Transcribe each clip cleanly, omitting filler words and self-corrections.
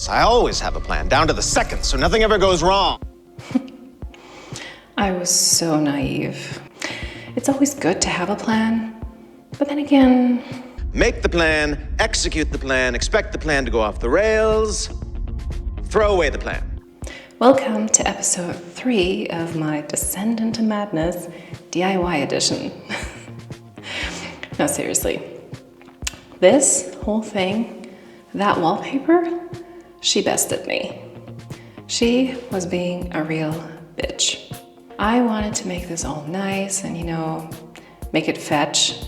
this. I always have a plan, down to the second, so nothing ever goes wrong. I was so naive. It's always good to have a plan, but then again... Make the plan, execute the plan, expect the plan to go off the rails, throw away the plan. Welcome to episode 3 of my Descent into Madness DIY edition. No, seriously. This whole thing, that wallpaper, she bested me. She was being a real bitch. I wanted to make this all nice and, make it fetch.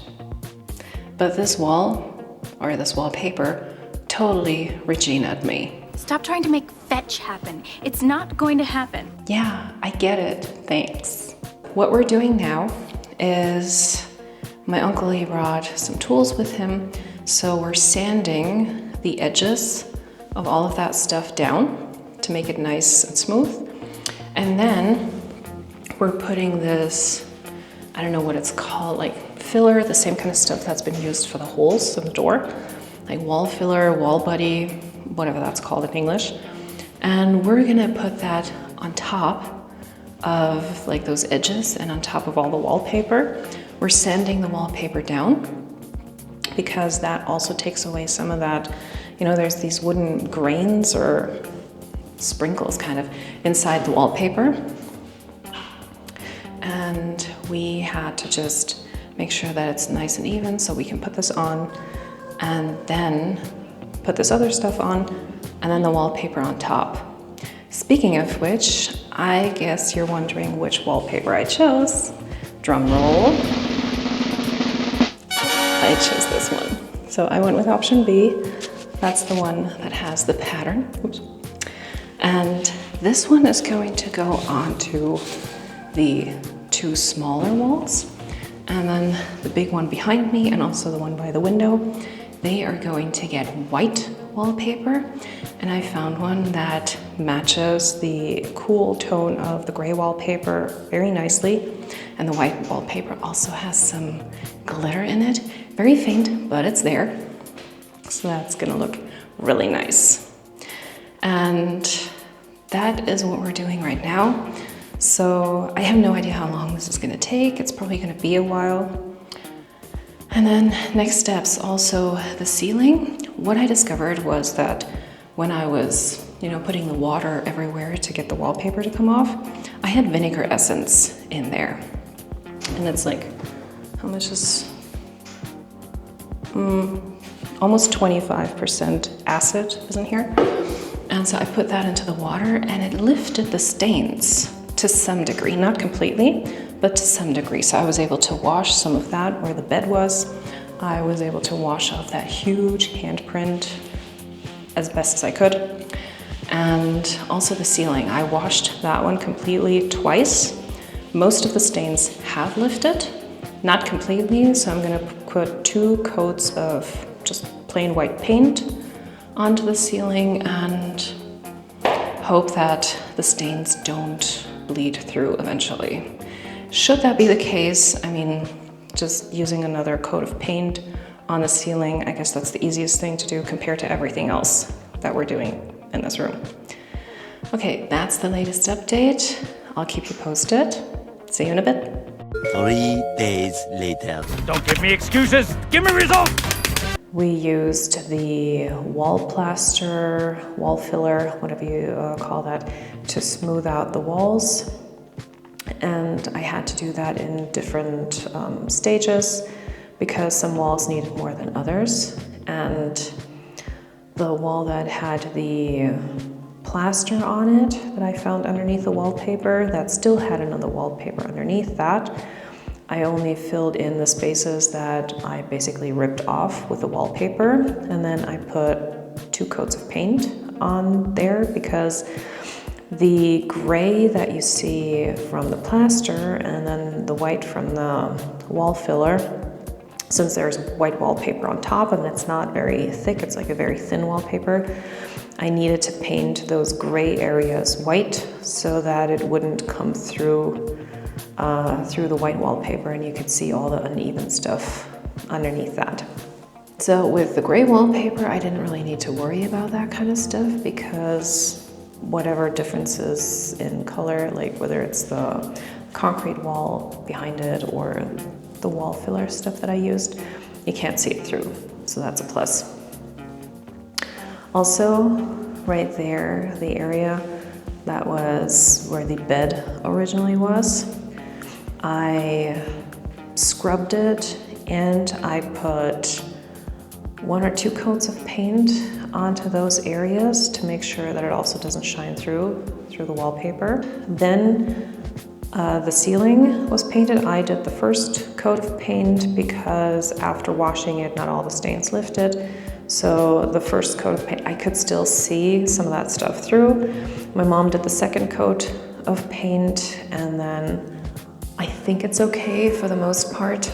But this wall, or this wallpaper, totally Regina'd me. Stop trying to make fetch happen. It's not going to happen. Yeah, I get it. Thanks. What we're doing now is my uncle, he brought some tools with him. So we're sanding the edges of all of that stuff down to make it nice and smooth. And then we're putting this, I don't know what it's called, like filler, the same kind of stuff that's been used for the holes in the door, like wall filler, wall buddy, whatever that's called in English. And we're gonna put that on top of like those edges and on top of all the wallpaper. We're sanding the wallpaper down because that also takes away some of that, there's these wooden grains or sprinkles kind of inside the wallpaper. And we had to just make sure that it's nice and even so we can put this on and then put this other stuff on and then the wallpaper on top. Speaking of which, I guess you're wondering which wallpaper I chose. Drum roll. I chose this one. So I went with option B. That's the one that has the pattern. Oops. And this one is going to go onto the 2 smaller walls. And then the big one behind me and also the one by the window, they are going to get white wallpaper. And I found one that matches the cool tone of the gray wallpaper very nicely. And the white wallpaper also has some glitter in it. Very faint, but it's there. So that's gonna look really nice. And that is what we're doing right now. So I have no idea how long this is gonna take. It's probably gonna be a while. And then next steps, also the ceiling. What I discovered was that when I was, putting the water everywhere to get the wallpaper to come off, I had vinegar essence in there. And it's like, how much is, almost 25% acid is in here. And so I put that into the water and it lifted the stains to some degree, not completely, but to some degree. So I was able to wash some of that where the bed was. I was able to wash off that huge handprint as best as I could. And also the ceiling, I washed that one completely twice. Most of the stains have lifted, not completely, so I'm gonna put 2 coats of just plain white paint onto the ceiling and hope that the stains don't bleed through eventually. Should that be the case, just using another coat of paint on the ceiling, I guess that's the easiest thing to do compared to everything else that we're doing in this room. Okay, that's the latest update. I'll keep you posted. See you in a bit. 3 days later. Don't give me excuses, give me results! We used the wall plaster, wall filler, whatever you call that, to smooth out the walls. And I had to do that in different stages because some walls needed more than others. And the wall that had the plaster on it that I found underneath the wallpaper, that still had another wallpaper underneath that, I only filled in the spaces that I basically ripped off with the wallpaper, and then I put 2 coats of paint on there because the gray that you see from the plaster and then the white from the wall filler, since there's white wallpaper on top and it's not very thick, it's like a very thin wallpaper, I needed to paint those gray areas white so that it wouldn't come through the white wallpaper and you could see all the uneven stuff underneath that. So with the gray wallpaper, I didn't really need to worry about that kind of stuff because whatever differences in color, like whether it's the concrete wall behind it or the wall filler stuff that I used, you can't see it through. So that's a plus. Also, right there, the area that was where the bed originally was, I scrubbed it and I put 1 or 2 coats of paint onto those areas to make sure that it also doesn't shine through the wallpaper. Then the ceiling was painted. I did the first coat of paint because after washing it, not all the stains lifted. So the first coat of paint, I could still see some of that stuff through. My mom did the second coat of paint, and then I think it's okay for the most part.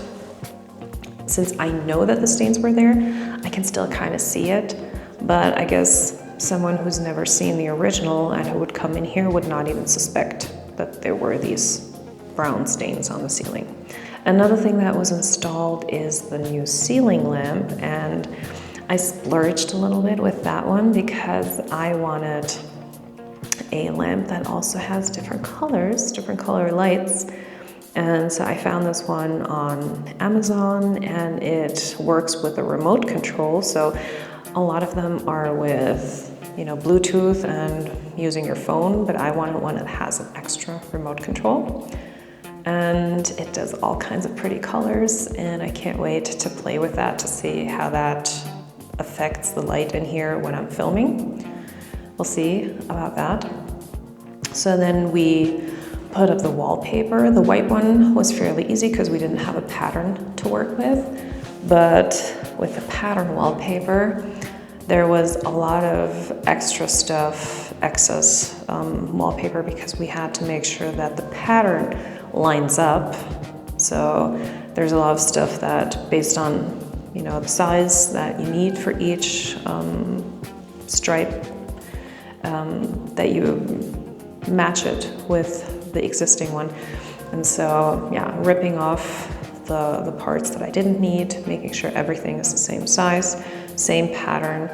Since I know that the stains were there, I can still kind of see it, but I guess someone who's never seen the original and who would come in here would not even suspect that there were these brown stains on the ceiling. Another thing that was installed is the new ceiling lamp, and I splurged a little bit with that one because I wanted a lamp that also has different colors, different color lights. And so I found this one on Amazon, and it works with a remote control. So a lot of them are with, Bluetooth and using your phone, but I wanted one that has an extra remote control. And it does all kinds of pretty colors, and I can't wait to play with that to see how that affects the light in here when I'm filming. We'll see about that. So then we put up the wallpaper. The white one was fairly easy because we didn't have a pattern to work with, but with the pattern wallpaper, there was a lot of extra stuff, excess wallpaper, because we had to make sure that the pattern lines up. So there's a lot of stuff that, based on the size that you need for each stripe, that you match it with the existing one. And so, yeah, ripping off the parts that I didn't need, making sure everything is the same size, same pattern,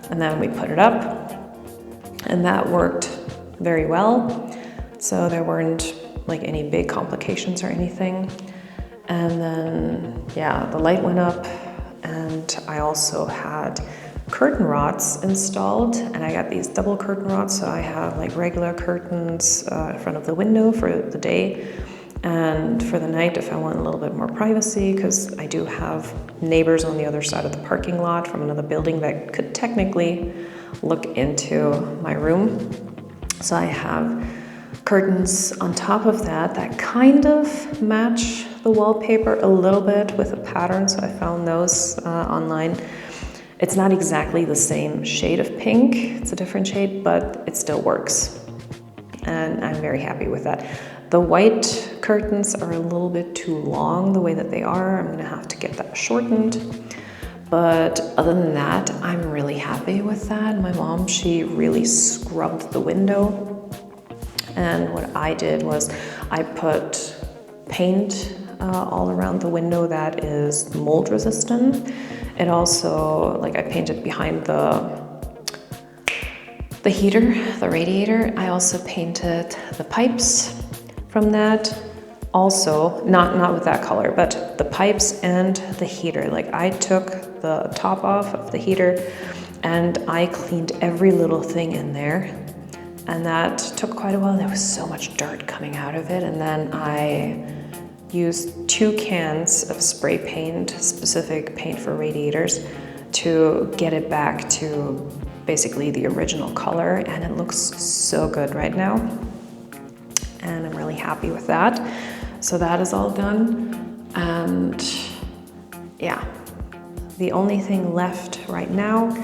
and then we put it up. And that worked very well. So there weren't like any big complications or anything. And then, yeah, the light went up, and I also had curtain rods installed, and I got these double curtain rods, so I have like regular curtains in front of the window for the day, and for the night if I want a little bit more privacy, because I do have neighbors on the other side of the parking lot from another building that could technically look into my room. So I have curtains on top of that kind of match the wallpaper a little bit with a pattern, so I found those online. It's not exactly the same shade of pink, it's a different shade, but it still works. And I'm very happy with that. The white curtains are a little bit too long the way that they are. I'm gonna have to get that shortened. But other than that, I'm really happy with that. My mom, she really scrubbed the window. And what I did was I put paint all around the window that is mold resistant. It also, like, I painted behind the heater, the radiator. I also painted the pipes from that. Also, not with that color, but the pipes and the heater. Like, I took the top off of the heater and I cleaned every little thing in there. And that took quite a while. There was so much dirt coming out of it. And then I used 2 cans of spray paint, specific paint for radiators, to get it back to basically the original color. And it looks so good right now. And I'm really happy with that. So that is all done. And yeah, the only thing left right now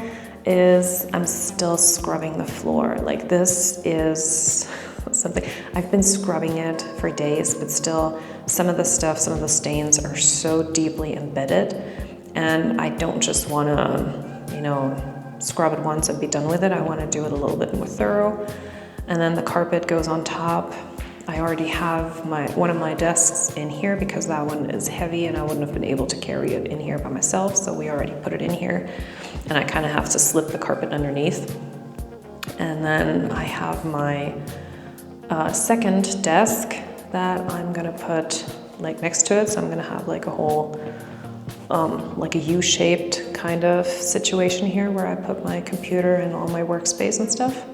is I'm still scrubbing the floor. Like, this is something, I've been scrubbing it for days, but still some of the stuff, some of the stains are so deeply embedded, and I don't just wanna, scrub it once and be done with it. I wanna do it a little bit more thorough. And then the carpet goes on top, I already have one of my desks in here because that one is heavy and I wouldn't have been able to carry it in here by myself. So we already put it in here and I kind of have to slip the carpet underneath. And then I have my second desk that I'm gonna put like next to it. So I'm gonna have like a whole, like a U-shaped kind of situation here where I put my computer and all my workspace and stuff.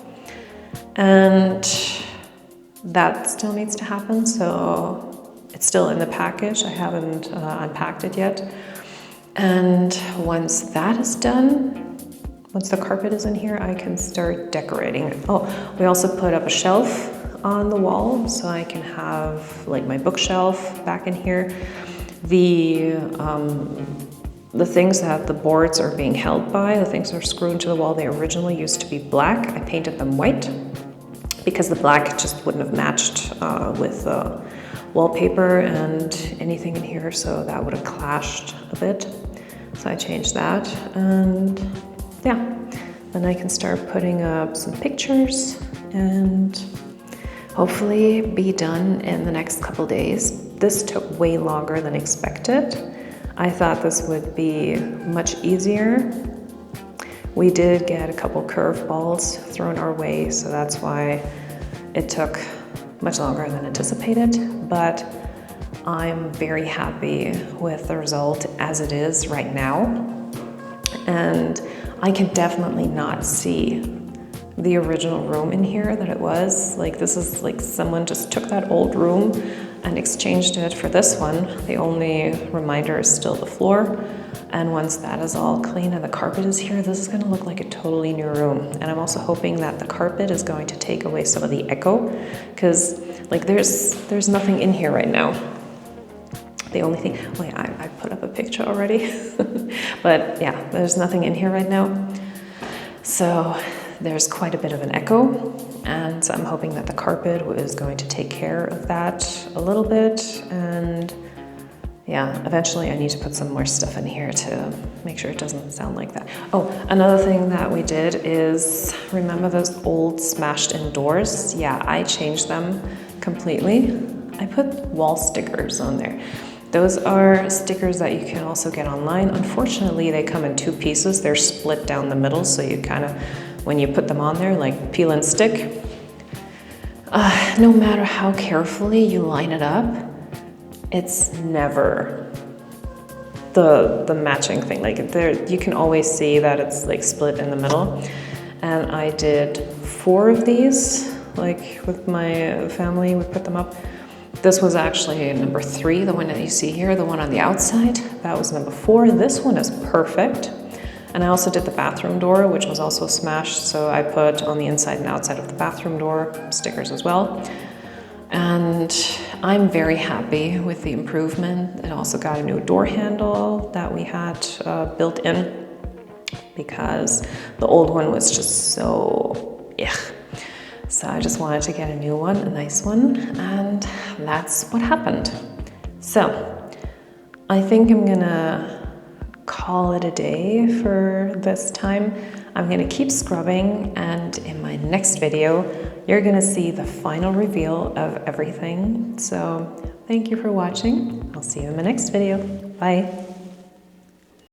And that still needs to happen, so it's still in the package. I haven't unpacked it yet. And once that is done, once the carpet is in here, I can start decorating it. Oh, we also put up a shelf on the wall so I can have like my bookshelf back in here. The things that the boards are being held by, the things that are screwed into the wall, they originally used to be black. I painted them white because the black just wouldn't have matched with wallpaper and anything in here, so that would have clashed a bit. So I changed that, and yeah, then I can start putting up some pictures and hopefully be done in the next couple days. This took way longer than expected. I thought this would be much easier. We did get a couple curveballs thrown our way, so that's why it took much longer than anticipated, but I'm very happy with the result as it is right now. And I can definitely not see the original room in here that it was. Like, this is like someone just took that old room and exchanged it for this one. The only reminder is still the floor. And once that is all clean and the carpet is here, this is gonna look like a totally new room. And I'm also hoping that the carpet is going to take away some of the echo, because like there's nothing in here right now. The only thing, wait, I put up a picture already. But yeah, there's nothing in here right now. So there's quite a bit of an echo. And so I'm hoping that the carpet is going to take care of that a little bit. And yeah, eventually I need to put some more stuff in here to make sure it doesn't sound like that. Oh, another thing that we did is, remember those old smashed in doors? Yeah, I changed them completely. I put wall stickers on there. Those are stickers that you can also get online. Unfortunately, they come in two pieces. They're split down the middle, so you kind of, when you put them on there, like peel and stick, no matter how carefully you line it up, it's never the matching thing. Like there, you can always see that it's like split in the middle. And I did 4 of these, like with my family, we put them up. This was actually number 3, the one that you see here, the one on the outside. That was number 4. This one is perfect. And I also did the bathroom door, which was also smashed. So I put on the inside and outside of the bathroom door stickers as well. And I'm very happy with the improvement. It also got a new door handle that we had built in because the old one was just so, yeah. So I just wanted to get a new one, a nice one, and that's what happened. So I think I'm gonna call it a day for this time. I'm gonna keep scrubbing, and in my next video, you're gonna see the final reveal of everything. So thank you for watching. I'll see you in my next video. Bye.